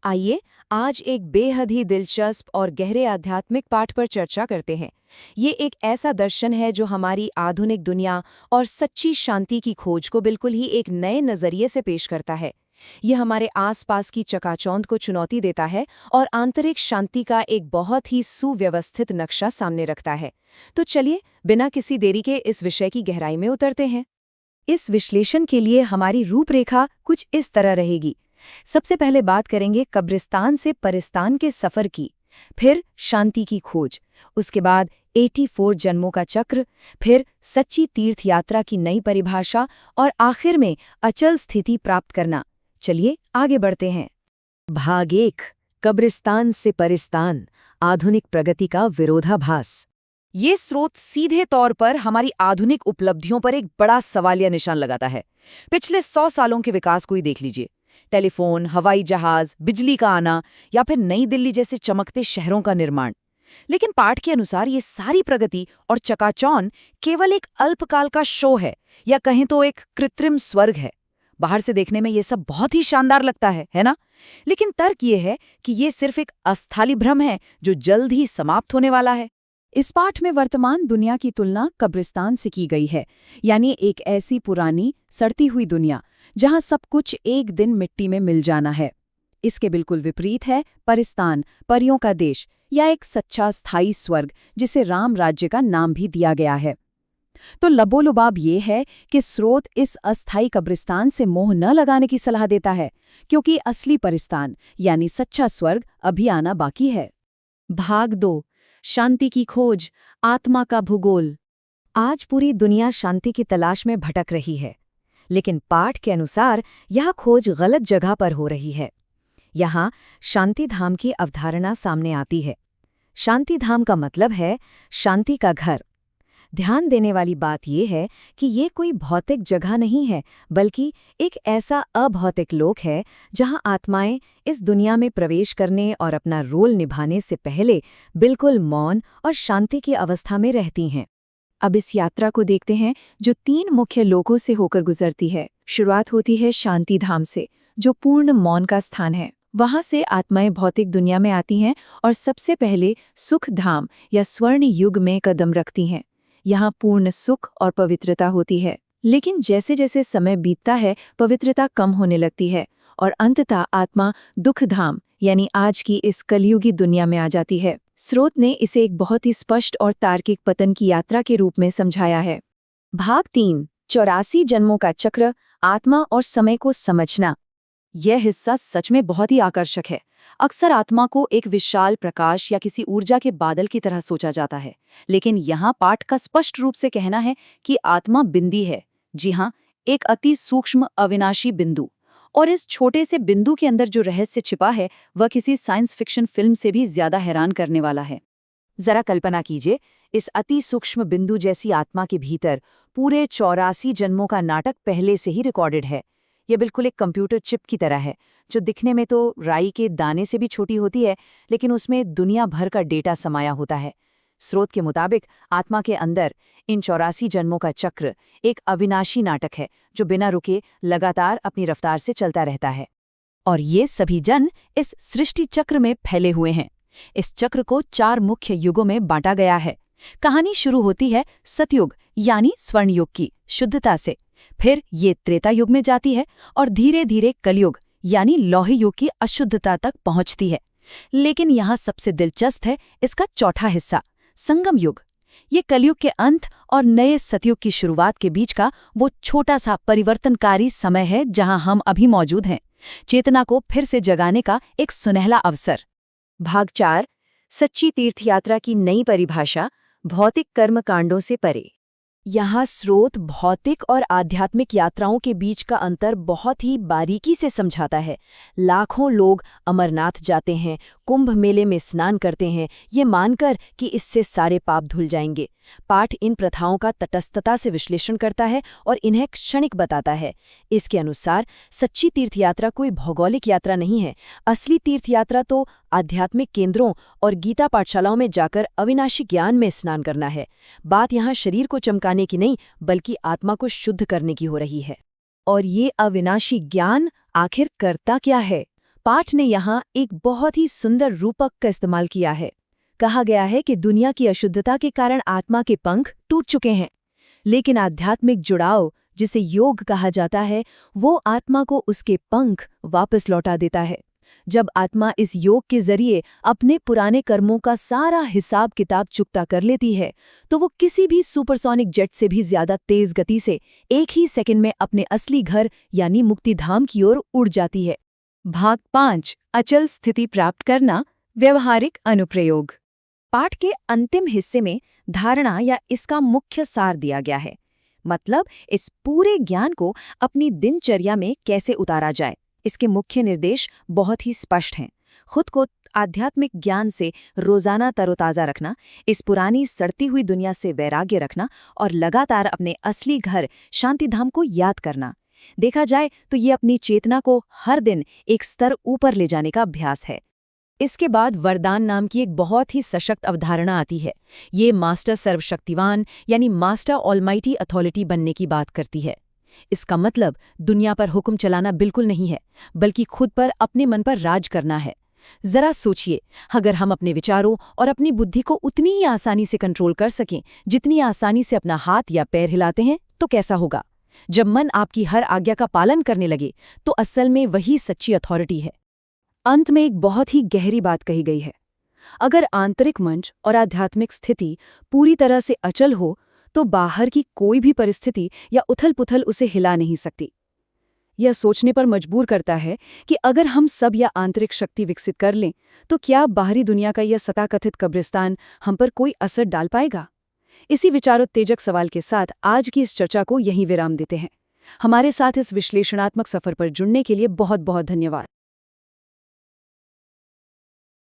आइए आज एक बेहद ही दिलचस्प और गहरे आध्यात्मिक पाठ पर चर्चा करते हैं। ये एक ऐसा दर्शन है जो हमारी आधुनिक दुनिया और सच्ची शांति की खोज को बिल्कुल ही एक नए नजरिए से पेश करता है। ये हमारे आसपास की चकाचौंध को चुनौती देता है और आंतरिक शांति का एक बहुत ही सुव्यवस्थित नक्शा सामने रखता है। तो चलिए बिना किसी देरी के इस विषय की गहराई में उतरते हैं। इस विश्लेषण के लिए हमारी रूपरेखा कुछ इस तरह रहेगी। सबसे पहले बात करेंगे कब्रिस्तान से परिस्तान के सफर की, फिर शांति की खोज, उसके बाद 84 जन्मों का चक्र, फिर सच्ची तीर्थ यात्रा की नई परिभाषा और आखिर में अचल स्थिति प्राप्त करना। चलिए आगे बढ़ते हैं। भाग 1, कब्रिस्तान से परिस्तान, आधुनिक प्रगति का विरोधाभास। ये स्रोत सीधे तौर पर हमारी आधुनिक उपलब्धियों पर एक बड़ा सवालिया निशान लगाता है। पिछले 100 सालों के विकास को ही देख लीजिए। टेलीफोन, हवाई जहाज, बिजली का आना या फिर नई दिल्ली जैसे चमकते शहरों का निर्माण। लेकिन पाठ के अनुसार ये सारी प्रगति और चकाचौंध केवल एक अल्पकाल का शो है, या कहें तो एक कृत्रिम स्वर्ग है। बाहर से देखने में ये सब बहुत ही शानदार लगता है ना? लेकिन तर्क ये है कि ये सिर्फ एक अस्थायी भ्रम है जो जल्द ही समाप्त होने वाला है। इस पाठ में वर्तमान दुनिया की तुलना कब्रिस्तान से की गई है, यानी एक ऐसी पुरानी सड़ती हुई दुनिया जहां सब कुछ एक दिन मिट्टी में मिल जाना है। इसके बिल्कुल विपरीत है परिस्तान, परियों का देश, या एक सच्चा स्थायी स्वर्ग जिसे राम राज्य का नाम भी दिया गया है। तो लबोलुबाब ये है कि स्रोत इस अस्थायी कब्रिस्तान से मोह न लगाने की सलाह देता है, क्योंकि असली परिस्तान यानी सच्चा स्वर्ग अभी आना बाकी है। भाग 2, शांति की खोज, आत्मा का भूगोल। आज पूरी दुनिया शांति की तलाश में भटक रही है, लेकिन पाठ के अनुसार यह खोज गलत जगह पर हो रही है। यहाँ शांति धाम की अवधारणा सामने आती है। शांति धाम का मतलब है शांति का घर। ध्यान देने वाली बात यह है कि ये कोई भौतिक जगह नहीं है, बल्कि एक ऐसा अभौतिक लोक है जहां आत्माएं इस दुनिया में प्रवेश करने और अपना रोल निभाने से पहले बिल्कुल मौन और शांति की अवस्था में रहती हैं। अब इस यात्रा को देखते हैं जो 3 मुख्य लोकों से होकर गुजरती है। शुरुआत होती है शांति धाम से, जो पूर्ण मौन का स्थान है। वहां से आत्माएं भौतिक दुनिया में आती हैं और सबसे पहले सुख धाम या स्वर्ण युग में कदम रखती हैं। यहाँ पूर्ण सुख और पवित्रता होती है, लेकिन जैसे जैसे समय बीतता है पवित्रता कम होने लगती है और अंततः आत्मा दुख धाम यानी आज की इस कलयुगी दुनिया में आ जाती है। स्रोत ने इसे एक बहुत ही स्पष्ट और तार्किक पतन की यात्रा के रूप में समझाया है। भाग 3, 84 जन्मों का चक्र, आत्मा और समय को समझना। यह हिस्सा सच में बहुत ही आकर्षक है। अक्सर आत्मा को एक विशाल प्रकाश या किसी ऊर्जा के बादल की तरह सोचा जाता है, लेकिन यहाँ पाठ का स्पष्ट रूप से कहना है कि आत्मा बिंदी है। जी हाँ, एक अति सूक्ष्म अविनाशी बिंदु। और इस छोटे से बिंदु के अंदर जो रहस्य छिपा है वह किसी साइंस फिक्शन फिल्म से भी ज्यादा हैरान करने वाला है। जरा कल्पना कीजिए, इस अति सूक्ष्म बिंदु जैसी आत्मा के भीतर पूरे 84 जन्मों का नाटक पहले से ही रिकॉर्डेड है। यह बिल्कुल एक कंप्यूटर चिप की तरह है, जो दिखने में तो राई के दाने से भी छोटी होती है, लेकिन उसमें दुनिया भर का डेटा समाया होता है। स्रोत के मुताबिक आत्मा के अंदर इन 84 जन्मों का चक्र एक अविनाशी नाटक है जो बिना रुके लगातार अपनी रफ्तार से चलता रहता है। और ये सभी जन इस सृष्टि चक्र में फैले हुए हैं। इस चक्र को 4 मुख्य युगों में बांटा गया है। कहानी शुरू होती है सतयुग यानी स्वर्ण युग की शुद्धता से, फिर ये त्रेता युग में जाती है और धीरे धीरे कलयुग यानी लौह युग की अशुद्धता तक पहुंचती है। लेकिन यहाँ सबसे दिलचस्प है इसका चौथा हिस्सा, संगम युग। ये कलयुग के अंत और नए सतयुग की शुरुआत के बीच का वो छोटा सा परिवर्तनकारी समय है जहां हम अभी मौजूद हैं। चेतना को फिर से जगाने का एक सुनहला अवसर। भाग 4, सच्ची तीर्थयात्रा की नई परिभाषा, भौतिक कर्मकांडों से परे। यहाँ स्रोत भौतिक और आध्यात्मिक यात्राओं के बीच का अंतर बहुत ही बारीकी से समझाता है। लाखों लोग अमरनाथ जाते हैं, कुंभ मेले में स्नान करते हैं, ये मानकर कि इससे सारे पाप धुल जाएंगे। पाठ इन प्रथाओं का तटस्थता से विश्लेषण करता है और इन्हें क्षणिक बताता है। इसके अनुसार सच्ची तीर्थयात्रा कोई भौगोलिक यात्रा नहीं है। असली तीर्थयात्रा तो आध्यात्मिक केंद्रों और गीता पाठशालाओं में जाकर अविनाशी ज्ञान में स्नान करना है। बात यहाँ शरीर को चमकाने की नहीं, बल्कि आत्मा को शुद्ध करने की हो रही है। और ये अविनाशी ज्ञान आखिर करता क्या है? पाठ ने यहाँ एक बहुत ही सुंदर रूपक का इस्तेमाल किया है। कहा गया है कि दुनिया की अशुद्धता के कारण आत्मा के पंख टूट चुके हैं, लेकिन आध्यात्मिक जुड़ाव, जिसे योग कहा जाता है, वो आत्मा को उसके पंख वापस लौटा देता है। जब आत्मा इस योग के जरिए अपने पुराने कर्मों का सारा हिसाब किताब चुकता कर लेती है, तो वो किसी भी सुपरसोनिक जेट से भी ज्यादा तेज गति से एक ही सेकंड में अपने असली घर यानी मुक्तिधाम की ओर उड़ जाती है। भाग 5, अचल स्थिति प्राप्त करना, व्यवहारिक अनुप्रयोग। पाठ के अंतिम हिस्से में धारणा या इसका मुख्य सार दिया गया है, मतलब इस पूरे ज्ञान को अपनी दिनचर्या में कैसे उतारा जाए। इसके मुख्य निर्देश बहुत ही स्पष्ट हैं। खुद को आध्यात्मिक ज्ञान से रोजाना तरोताज़ा रखना, इस पुरानी सड़ती हुई दुनिया से वैराग्य रखना और लगातार अपने असली घर शांतिधाम को याद करना। देखा जाए तो ये अपनी चेतना को हर दिन एक स्तर ऊपर ले जाने का अभ्यास है। इसके बाद वरदान नाम की एक बहुत ही सशक्त अवधारणा आती है। ये मास्टर सर्वशक्तिवान यानी मास्टर ऑलमाइटी अथॉरिटी बनने की बात करती है। इसका मतलब दुनिया पर हुक्म चलाना बिल्कुल नहीं है, बल्कि खुद पर, अपने मन पर राज करना है। जरा सोचिए, अगर हम अपने विचारों और अपनी बुद्धि को उतनी ही आसानी से कंट्रोल कर सकें जितनी आसानी से अपना हाथ या पैर हिलाते हैं, तो कैसा होगा? जब मन आपकी हर आज्ञा का पालन करने लगे, तो असल में वही सच्ची अथॉरिटी है। अंत में एक बहुत ही गहरी बात कही गई है। अगर आंतरिक मंच और आध्यात्मिक स्थिति पूरी तरह से अचल हो, तो बाहर की कोई भी परिस्थिति या उथल-पुथल उसे हिला नहीं सकती। यह सोचने पर मजबूर करता है कि अगर हम सब यह आंतरिक शक्ति विकसित कर लें, तो क्या बाहरी दुनिया का यह सताकथित कब्रिस्तान हम पर कोई असर डाल पाएगा? इसी विचारोत्तेजक सवाल के साथ आज की इस चर्चा को यहीं विराम देते हैं। हमारे साथ इस विश्लेषणात्मक सफर पर जुड़ने के लिए बहुत बहुत धन्यवाद।